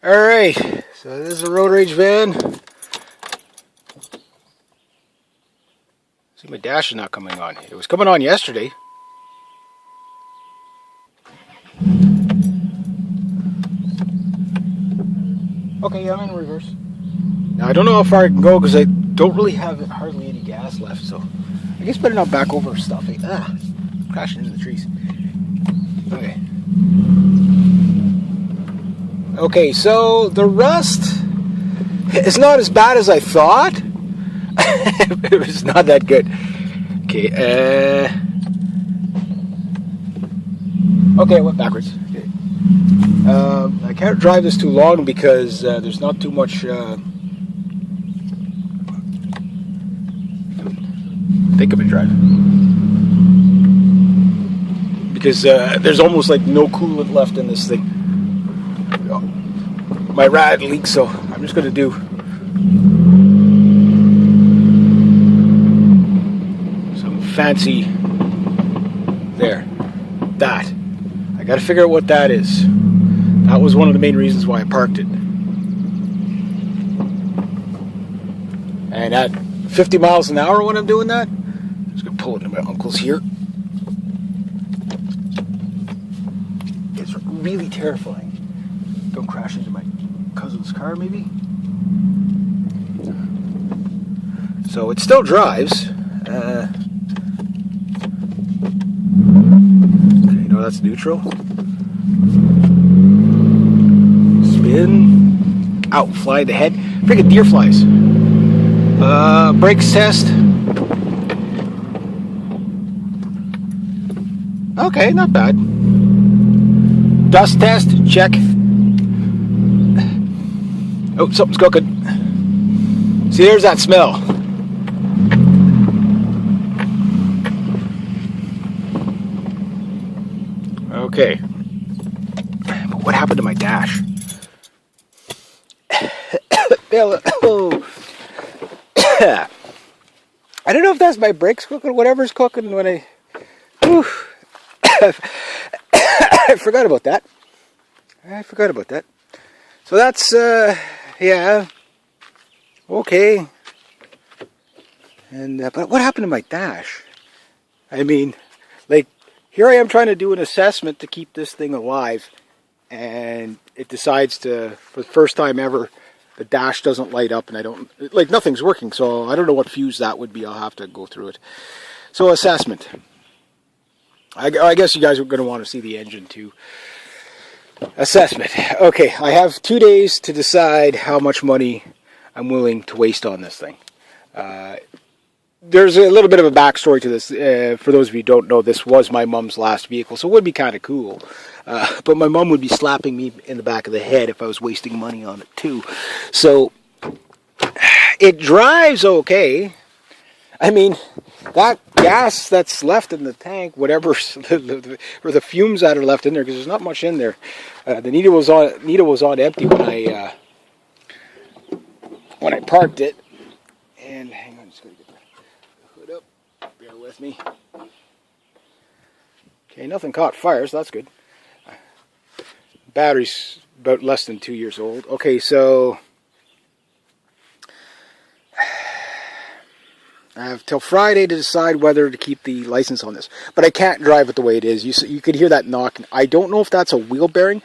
Alright, so this is a road rage van. See, my dash is not coming on. It was coming on yesterday. Okay, yeah, I'm in reverse. Now I don't know how far I can go because I don't really have hardly any gas left, so I guess better not back over stuff. Crashing into the trees. Okay. Okay, so the rust is not as bad as I thought. It was not that good. Okay, okay, I went backwards. Okay. I can't drive this too long because there's not too much. Think of it driving because there's almost like no coolant left in this thing. My rad leaks, so I'm just going to do some fancy there. That. I got to figure out what that is. That was one of the main reasons why I parked it. And at 50 miles an hour when I'm doing that, I'm just going to pull into my uncle's here. It's really terrifying. Don't crash into my cousin's car, maybe. So it still drives. Okay, no, that's neutral. Spin. Out, fly the head. Freaking deer flies. Brakes test. Okay, not bad. Dust test, check. Oh, something's cooking. See, there's that smell. Okay. But what happened to my dash? Oh. I don't know if that's my brakes cooking, whatever's cooking when I... I forgot about that. So that's, yeah, okay. And but what happened to my dash? I mean, like, here I am trying to do an assessment to keep this thing alive, and it decides to, for the first time ever, the dash doesn't light up, and I don't, like, nothing's working, so I don't know what fuse that would be. I'll have to go through it. So, assessment. I guess you guys are going to want to see the engine, too. Assessment. Okay, I have 2 days to decide how much money I'm willing to waste on this thing. There's a little bit of a backstory to this. For those of you who don't know, this was my mom's last vehicle, so it would be kind of cool. But my mom would be slapping me in the back of the head if I was wasting money on it too. So it drives okay. I mean, that gas that's left in the tank, whatever, or the fumes that are left in there, because there's not much in there. The needle was on empty when I parked it. And hang on, just gotta get the hood up. Bear with me. Okay, nothing caught fire, so that's good. Battery's about less than 2 years old. Okay, so I have till Friday to decide whether to keep the license on this. But I can't drive it the way it is. You could hear that knocking. I don't know if that's a wheel bearing.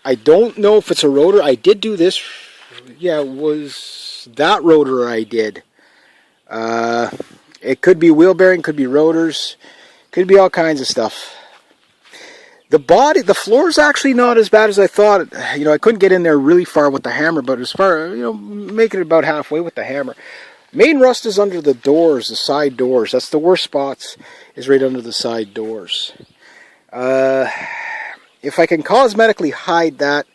I don't know if it's a rotor. I did do this. Yeah, it was that rotor I did. It could be wheel bearing, could be rotors, could be all kinds of stuff. The floor is actually not as bad as I thought. You know, I couldn't get in there really far with the hammer, but as far, you know, making it about halfway with the hammer. Main rust is under the doors, the side doors. That's the worst spots, is right under the side doors. If I can cosmetically hide that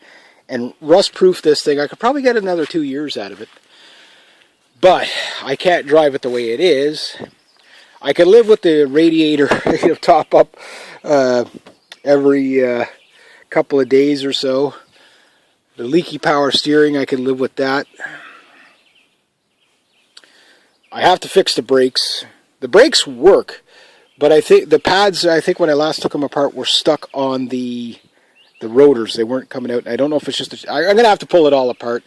and rust-proof this thing, I could probably get another 2 years out of it. But I can't drive it the way it is. I could live with the radiator, you know, top up every couple of days or so. The leaky power steering, I could live with that. I have to fix the brakes. The brakes work, but I think the pads, I think when I last took them apart, were stuck on the the rotors, they weren't coming out. I don't know if it's just, I'm going to have to pull it all apart.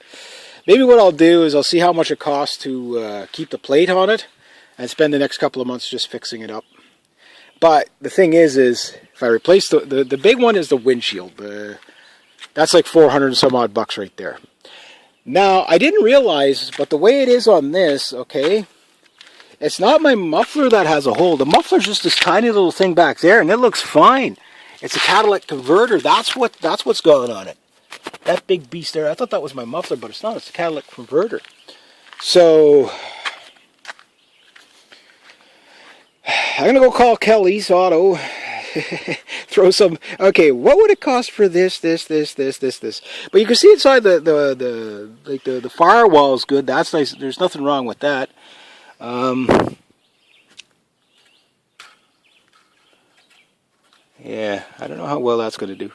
Maybe what I'll do is I'll see how much it costs to keep the plate on it and spend the next couple of months just fixing it up. But the thing is if I replace the big one is the windshield. That's like 400 and some odd bucks right there. Now, I didn't realize, but the way it is on this, okay, it's not my muffler that has a hole. The muffler's just this tiny little thing back there, and it looks fine. It's a catalytic converter. That's what's going on it. That big beast there, I thought that was my muffler, but it's not. It's a catalytic converter. So, I'm going to go call Kelly's Auto. Throw some, okay, what would it cost for this? But you can see inside the firewall is good. That's nice. There's nothing wrong with that. Yeah, I don't know how well that's going to do.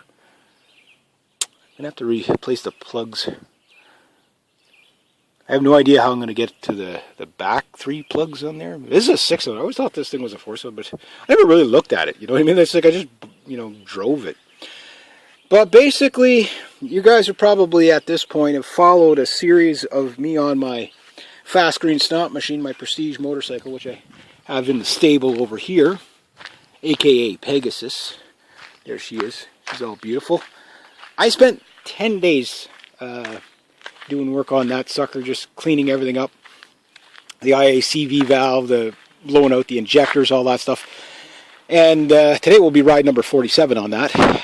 I'm going to have to replace the plugs. I have no idea how I'm going to get to the back 3 plugs on there. This is a 6-cylinder. I always thought this thing was a 4-cylinder, but I never really looked at it. You know what I mean? It's like I just, drove it. But basically, you guys are probably at this point have followed a series of me on my fast green stomp machine, my Prestige motorcycle, which I have in the stable over here, aka Pegasus. There she is. She's all beautiful. I spent 10 days doing work on that sucker, just cleaning everything up. The IACV valve, the blowing out the injectors, all that stuff. And today we'll be ride number 47 on that.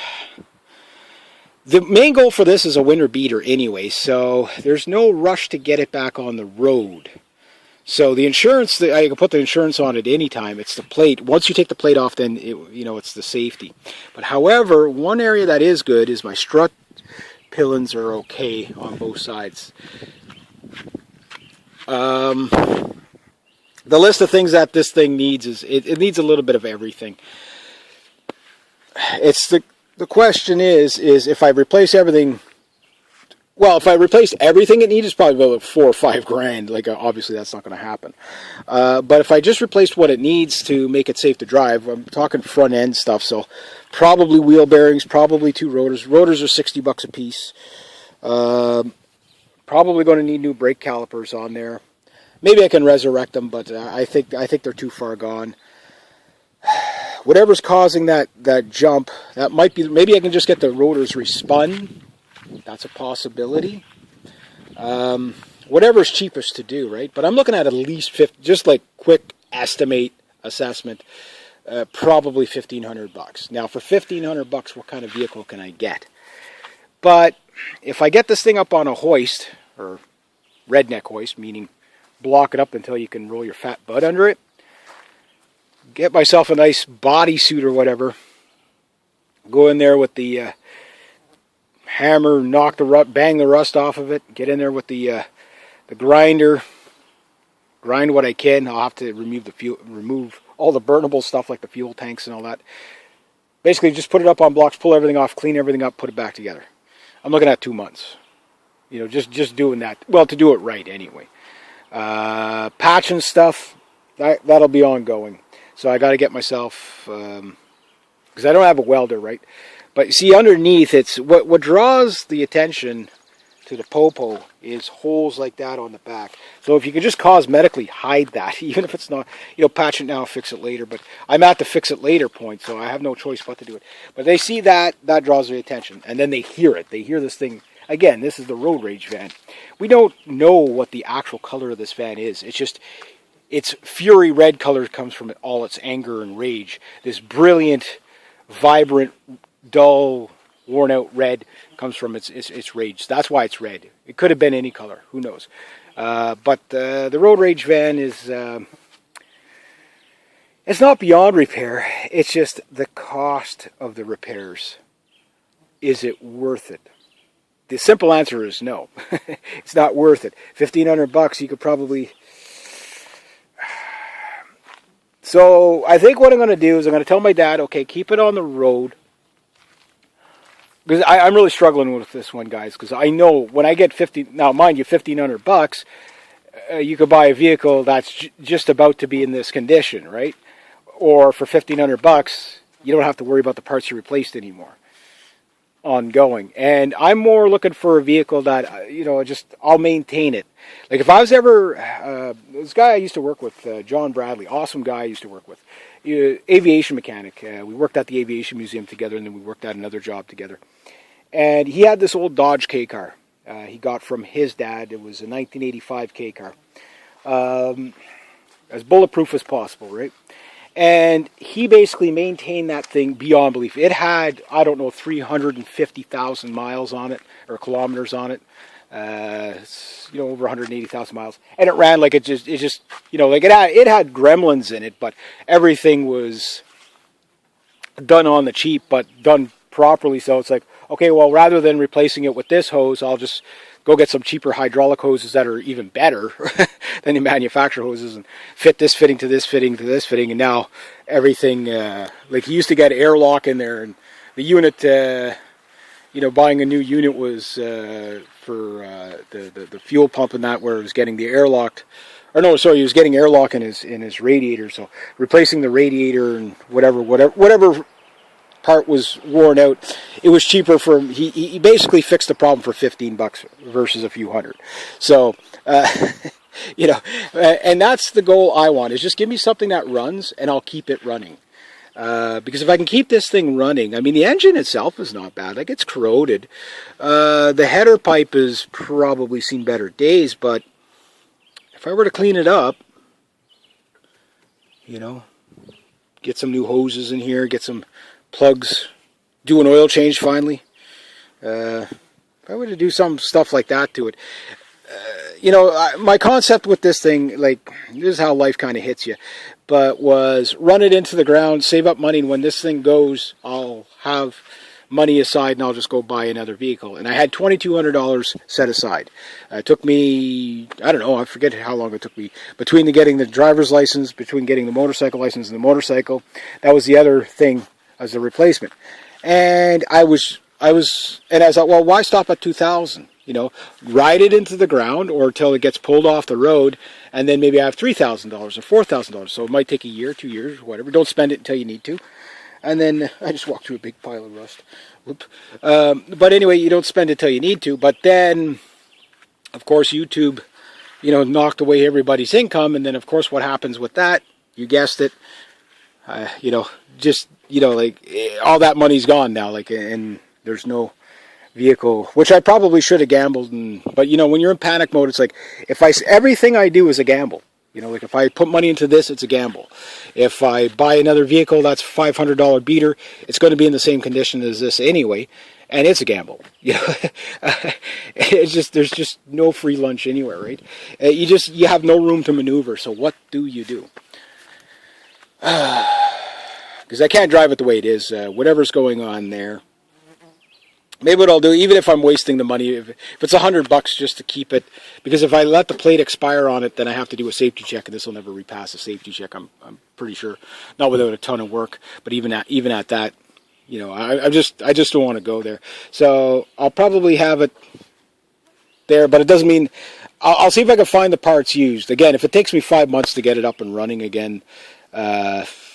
The main goal for this is a winter beater anyway, so there's no rush to get it back on the road. So the insurance, I can put the insurance on it anytime. It's the plate. Once you take the plate off, then it's the safety. But however, one area that is good is my strut pillins are okay on both sides. The list of things that this thing needs is it needs a little bit of everything. It's the question is if I replace everything. Well, if I replace everything it needs, it's probably about $4 or $5 grand. Like, obviously, that's not going to happen. But if I just replaced what it needs to make it safe to drive, I'm talking front end stuff. So, probably wheel bearings, probably 2 rotors. Rotors are $60 a piece. Probably going to need new brake calipers on there. Maybe I can resurrect them, but I think they're too far gone. Whatever's causing that jump, that might be. Maybe I can just get the rotors respun. That's a possibility. Whatever's cheapest to do, right? But I'm looking at least 50, just like quick assessment, probably $1,500. Now, for $1,500, what kind of vehicle can I get? But if I get this thing up on a hoist, or redneck hoist, meaning block it up until you can roll your fat butt under it, get myself a nice bodysuit or go in there with the hammer, bang the rust off of it, get in there with the grinder, grind what I can. I'll have to remove all the burnable stuff like the fuel tanks and all that. Basically, just put it up on blocks, pull everything off, clean everything up, put it back together. I'm looking at 2 months. Just doing that. Well, to do it right anyway. Patching stuff, that'll be ongoing. So I got to get myself, because I don't have a welder, right? But see, underneath, it's what draws the attention to the popo is holes like that on the back. So if you can just cosmetically hide that, even if it's not, patch it now, fix it later. But I'm at the fix it later point, so I have no choice but to do it. But they see that draws their attention, and then they hear it. They hear this thing. Again, this is the road rage van. We don't know what the actual color of this van is. It's just, its fury red color comes from all its anger and rage. This brilliant, vibrant, dull, worn out red comes from its rage. That's why it's red. It could have been any color. Who knows? But the road rage van is it's not beyond repair. It's just the cost of the repairs. Is it worth it? The simple answer is no. It's not worth it. $1,500, you could probably. So I think what I'm going to do is I'm going to tell my dad, okay, keep it on the road. Because I'm really struggling with this one, guys. Because I know when I get now mind you, $1,500, you could buy a vehicle that's just about to be in this condition, right? Or for $1,500, you don't have to worry about the parts you replaced anymore. ongoing. And I'm more looking for a vehicle that, I'll maintain it. Like if I was ever, this guy I used to work with, John Bradley, awesome guy I used to work with, aviation mechanic. We worked at the Aviation Museum together, and then we worked at another job together. And he had this old Dodge K car he got from his dad. It was a 1985 K car. As bulletproof as possible, right? And he basically maintained that thing beyond belief. It had, I don't know, 350,000 miles on it, or kilometers on it. Over 180,000 miles. And it ran like it had gremlins in it, but everything was done on the cheap, but done properly. So it's like, okay, well, rather than replacing it with this hose, I'll just go get some cheaper hydraulic hoses that are even better than the manufacturer hoses, and fit this fitting to this fitting to this fitting, and now everything, like he used to get airlock in there, and the unit, buying a new unit was for the fuel pump and that, where it was getting the airlocked, he was getting airlock in his radiator, so replacing the radiator and whatever part was worn out, it was cheaper for him. He basically fixed the problem for $15 versus a few hundred. So, and that's the goal I want, is just give me something that runs and I'll keep it running. Because if I can keep this thing running, I mean, the engine itself is not bad. Like, it's corroded. The header pipe has probably seen better days, but if I were to clean it up, get some new hoses in here, get some plugs, do an oil change finally. If I were to do some stuff like that to it, my concept with this thing, like, this is how life kind of hits you, but was run it into the ground, save up money, and when this thing goes, I'll have money aside and I'll just go buy another vehicle. And I had $2,200 set aside. It took me, I don't know, I forget how long it took me, between getting the driver's license, between getting the motorcycle license and the motorcycle. That was the other thing as a replacement. And I was like, well, why stop at 2,000? Ride it into the ground or until it gets pulled off the road, and then maybe I have $3,000 or $4,000. So it might take a year, 2 years, whatever. Don't spend it until you need to. And then I just walked through a big pile of rust. Whoop. But anyway, you don't spend it till you need to. But then, of course, YouTube, knocked away everybody's income. And then, of course, what happens with that? You guessed it. Like, all that money's gone now. Like, and there's no vehicle, which I probably should have gambled. But when you're in panic mode, it's like, everything I do is a gamble. Like if I put money into this, it's a gamble. If I buy another vehicle that's $500 beater, it's going to be in the same condition as this anyway, and it's a gamble. It's just, there's just no free lunch anywhere, right? You have no room to maneuver. So what do you do? Because I can't drive it the way it is. Whatever's going on there. Maybe what I'll do, even if I'm wasting the money, if it's $100 just to keep it, because if I let the plate expire on it, then I have to do a safety check, and this will never repass a safety check. I'm pretty sure, not without a ton of work, but even at that, I just don't want to go there. So I'll probably have it there, but it doesn't mean I'll see if I can find the parts used. Again, if it takes me 5 months to get it up and running again,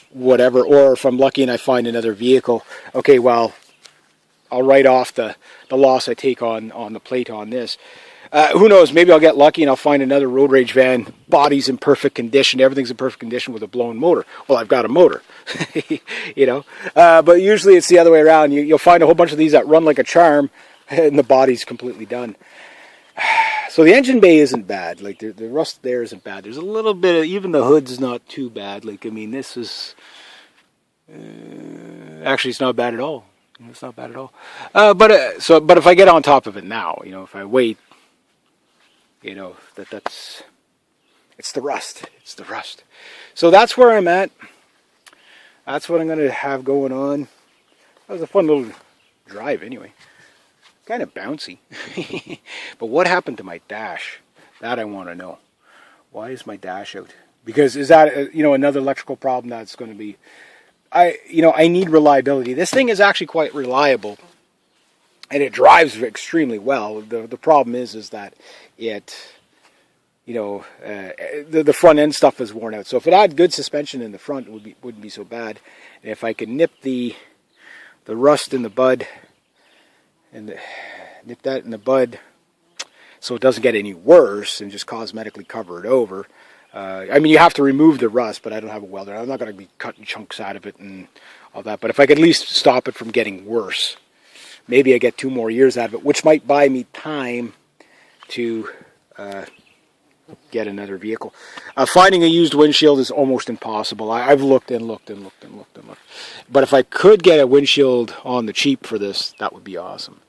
whatever, or if I'm lucky and I find another vehicle, okay, well, I'll write off the loss I take on the plate on this. Who knows, maybe I'll get lucky and I'll find another road rage van, body's in perfect condition, everything's in perfect condition with a blown motor. Well, I've got a motor, but usually it's the other way around. You'll find a whole bunch of these that run like a charm and the body's completely done. So the engine bay isn't bad, like the rust there isn't bad. There's a little bit of, even the hood's not too bad. Like, I mean, this is, actually it's not bad at all. It's not bad at all. But if I get on top of it now, if I wait, it's the rust. It's the rust. So that's where I'm at. That's what I'm going to have going on. That was a fun little drive anyway. Kind of bouncy. But what happened to my dash? That I want to know. Why is my dash out? Because is that, another electrical problem that's going to be... I need reliability. This thing is actually quite reliable, and it drives extremely well. The problem is that it, the front end stuff is worn out. So if it had good suspension in the front, it wouldn't be so bad. And if I could nip the rust in the bud, and nip that in the bud so it doesn't get any worse and just cosmetically cover it over. I mean, you have to remove the rust, but I don't have a welder. I'm not going to be cutting chunks out of it and all that. But if I could at least stop it from getting worse, maybe I get 2 more years out of it, which might buy me time to get another vehicle. Finding a used windshield is almost impossible. I've looked and looked and looked and looked and looked. But if I could get a windshield on the cheap for this, that would be awesome.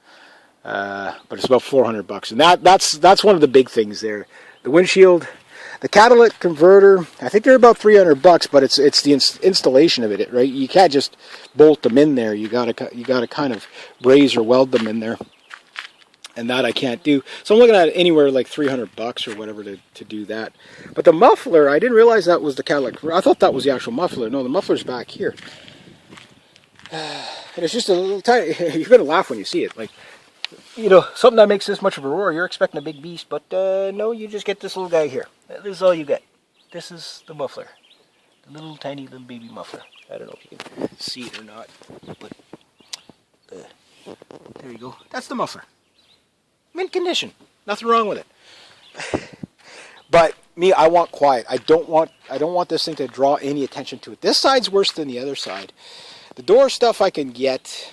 But it's about $400, and that's one of the big things there. The windshield, the catalytic converter, I think they're about $300, but it's the installation of it, right? You can't just bolt them in there. You gotta kind of braze or weld them in there, and that I can't do. So I'm looking at anywhere like $300 or whatever to do that. But the muffler, I didn't realize that was the catalytic. I thought that was the actual muffler. No, the muffler's back here, and it's just a little tiny. You're gonna laugh when you see it, like. You know, something that makes this much of a roar, you're expecting a big beast, but no, you just get this little guy here. This is all you get. This is the muffler. The little tiny little baby muffler. I don't know if you can see it or not, but there you go. That's the muffler. Mint condition. Nothing wrong with it. But me, I want quiet. I don't want this thing to draw any attention to it. This side's worse than the other side. The door stuff I can get.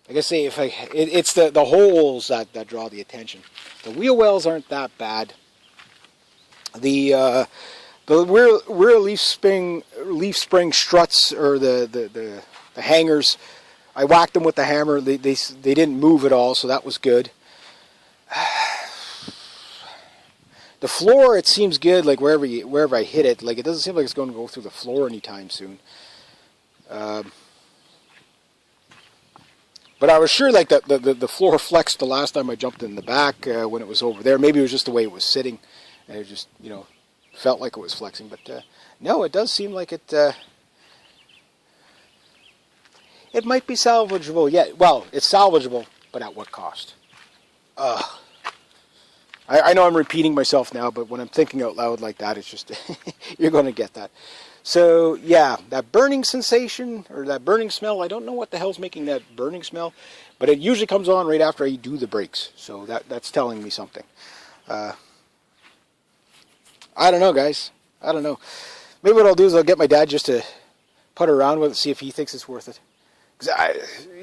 Like I say, it's the holes that draw the attention. The wheel wells aren't that bad. The rear leaf spring struts, or the hangers, I whacked them with the hammer. They didn't move at all, so that was good. The floor, it seems good. Like wherever I hit it, like it doesn't seem like it's going to go through the floor anytime soon. But I was sure like the floor flexed the last time I jumped in the back when it was over there. Maybe it was just the way it was sitting, and it just, you know, felt like it was flexing. But no, it does seem like it might be salvageable. Yeah, well, it's salvageable, but at what cost? I know I'm repeating myself now, but when I'm thinking out loud like that, it's just you're going to get that. So yeah, that burning sensation or that burning smell, I don't know what the hell's making that burning smell, but it usually comes on right after I do the brakes. So that's telling me something. I don't know, guys. I don't know. Maybe what I'll do is I'll get my dad just to putt around with it, see if he thinks it's worth it. 'Cause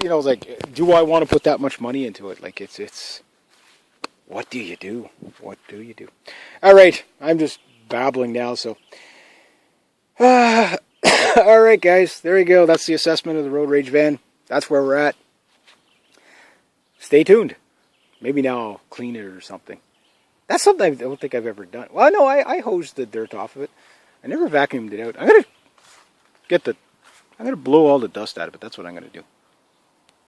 you know, like, do I want to put that much money into it? Like, it's. What do you do? What do you do? All right, I'm just babbling now, so. All right, guys, there you go. That's the assessment of the road rage van. That's where we're at. Stay tuned. Maybe now I'll clean it or something. That's something I don't think I've ever done. Well, no, I hosed the dirt off of it. I never vacuumed it out. I'm gonna blow all the dust out of it. That's what I'm gonna do.